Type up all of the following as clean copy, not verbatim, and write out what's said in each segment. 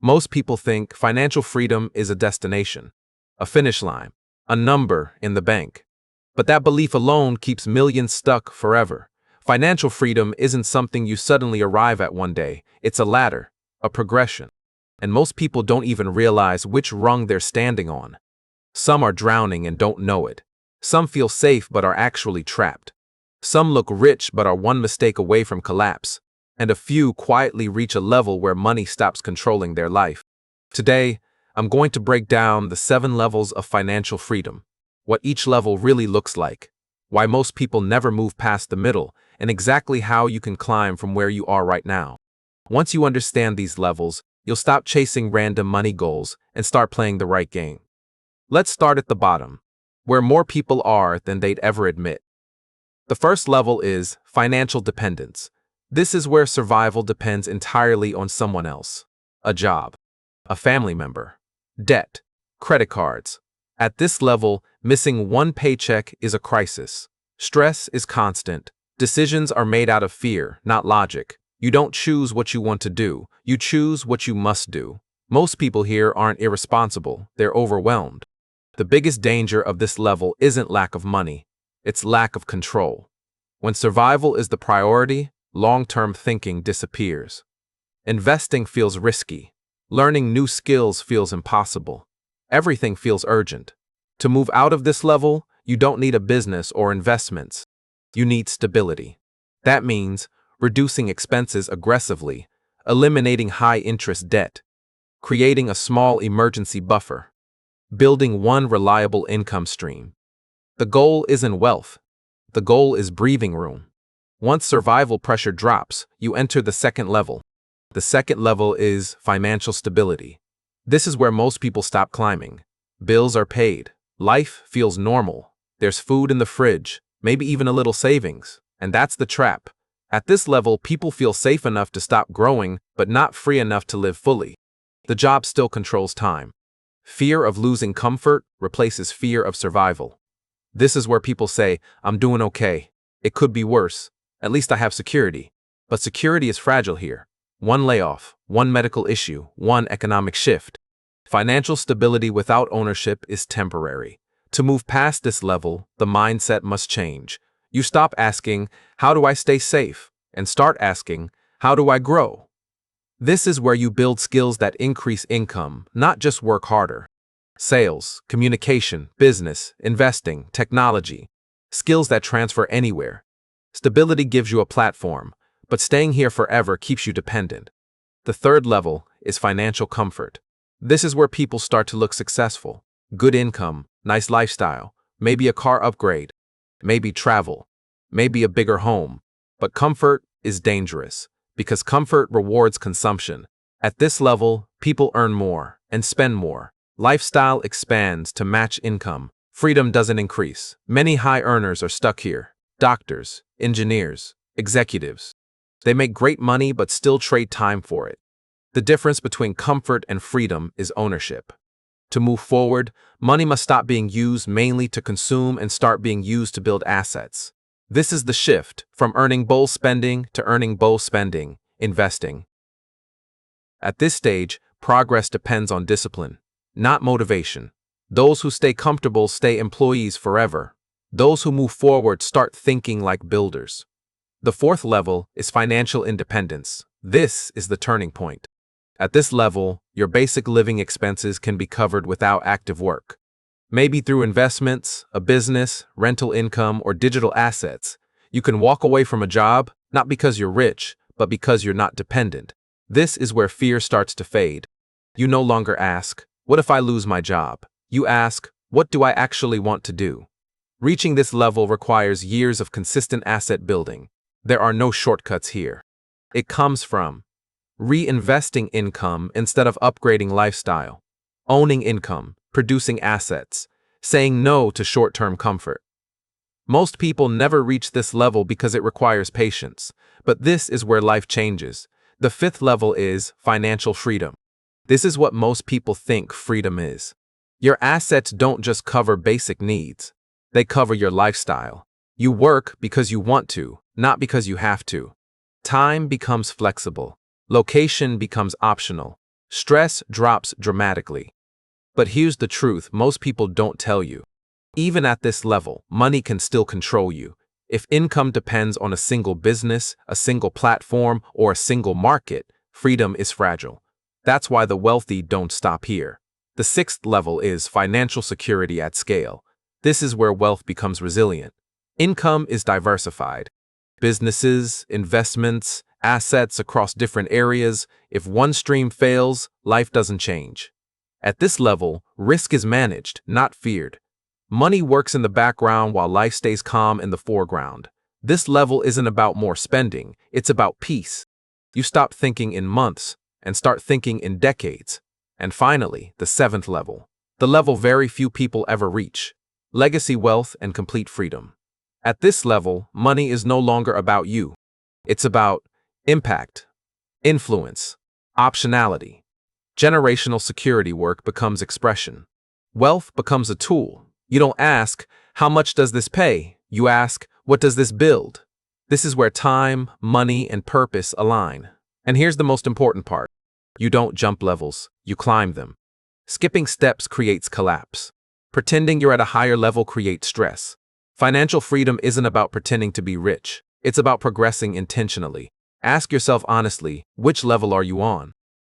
Most people think financial freedom is a destination, a finish line, a number in the bank. But that belief alone keeps millions stuck forever. Financial freedom isn't something you suddenly arrive at one day. It's a ladder, a progression. And most people don't even realize which rung they're standing on. Some are drowning and don't know it. Some feel safe but are actually trapped. Some look rich but are one mistake away from collapse. And a few quietly reach a level where money stops controlling their life. Today, I'm going to break down the 7 levels of financial freedom, what each level really looks like, why most people never move past the middle, and exactly how you can climb from where you are right now. Once you understand these levels, you'll stop chasing random money goals and start playing the right game. Let's start at the bottom, where more people are than they'd ever admit. The first level is financial dependence. This is where survival depends entirely on someone else. A job, a family member, debt, credit cards. At this level, missing one paycheck is a crisis. Stress is constant. Decisions are made out of fear, not logic. You don't choose what you want to do. You choose what you must do. Most people here aren't irresponsible. They're overwhelmed. The biggest danger of this level isn't lack of money. It's lack of control. When survival is the priority, long-term thinking disappears. Investing feels risky. Learning new skills feels impossible. Everything feels urgent. To move out of this level, you don't need a business or investments. You need stability. That means reducing expenses aggressively, eliminating high-interest debt, creating a small emergency buffer, building one reliable income stream. The goal isn't wealth. The goal is breathing room. Once survival pressure drops, you enter the second level. The second level is financial stability. This is where most people stop climbing. Bills are paid. Life feels normal. There's food in the fridge, maybe even a little savings. And that's the trap. At this level, people feel safe enough to stop growing, but not free enough to live fully. The job still controls time. Fear of losing comfort replaces fear of survival. This is where people say, I'm doing okay. It could be worse. At least I have security. But security is fragile here. One layoff, one medical issue, one economic shift. Financial stability without ownership is temporary. To move past this level, the mindset must change. You stop asking, how do I stay safe? And start asking, how do I grow? This is where you build skills that increase income, not just work harder. Sales, communication, business, investing, technology. Skills that transfer anywhere. Stability gives you a platform, but staying here forever keeps you dependent. The third level is financial comfort. This is where people start to look successful. Good income, nice lifestyle, maybe a car upgrade, maybe travel, maybe a bigger home. But comfort is dangerous, because comfort rewards consumption. At this level, people earn more and spend more. Lifestyle expands to match income. Freedom doesn't increase. Many high earners are stuck here. Doctors, engineers, executives. They make great money but still trade time for it. The difference between comfort and freedom is ownership. To move forward, money must stop being used mainly to consume and start being used to build assets. This is the shift from earning bowl spending to earning bowl spending, investing. At this stage, progress depends on discipline, not motivation. Those who stay comfortable stay employees forever. Those who move forward start thinking like builders. The fourth level is financial independence. This is the turning point. At this level, your basic living expenses can be covered without active work. Maybe through investments, a business, rental income, or digital assets. You can walk away from a job, not because you're rich, but because you're not dependent. This is where fear starts to fade. You no longer ask, what if I lose my job? You ask, what do I actually want to do? Reaching this level requires years of consistent asset building. There are no shortcuts here. It comes from reinvesting income instead of upgrading lifestyle, owning income, producing assets, saying no to short-term comfort. Most people never reach this level because it requires patience, but this is where life changes. The fifth level is financial freedom. This is what most people think freedom is. Your assets don't just cover basic needs. They cover your lifestyle. You work because you want to, not because you have to. Time becomes flexible. Location becomes optional. Stress drops dramatically. But here's the truth most people don't tell you. Even at this level, money can still control you. If income depends on a single business, a single platform, or a single market, freedom is fragile. That's why the wealthy don't stop here. The sixth level is financial security at scale. This is where wealth becomes resilient. Income is diversified. Businesses, investments, assets across different areas. If one stream fails, life doesn't change. At this level, risk is managed, not feared. Money works in the background while life stays calm in the foreground. This level isn't about more spending, it's about peace. You stop thinking in months and start thinking in decades. And finally, the seventh level. The level very few people ever reach. Legacy wealth and complete freedom. At this level, money is no longer about you. It's about impact, influence, optionality. Generational security work becomes expression. Wealth becomes a tool. You don't ask, how much does this pay? You ask, what does this build? This is where time, money, and purpose align. And here's the most important part. You don't jump levels, you climb them. Skipping steps creates collapse. Pretending you're at a higher level creates stress. Financial freedom isn't about pretending to be rich. It's about progressing intentionally. Ask yourself honestly, which level are you on?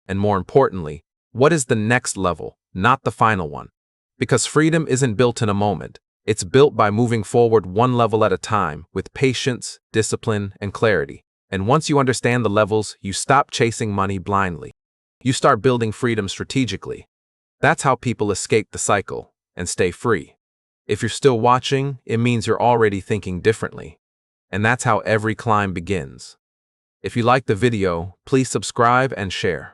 And more importantly, what is the next level, not the final one? Because freedom isn't built in a moment. It's built by moving forward one level at a time with patience, discipline, and clarity. And once you understand the levels, you stop chasing money blindly. You start building freedom strategically. That's how people escape the cycle and stay free. If you're still watching, it means you're already thinking differently. And that's how every climb begins. If you like the video, please subscribe and share.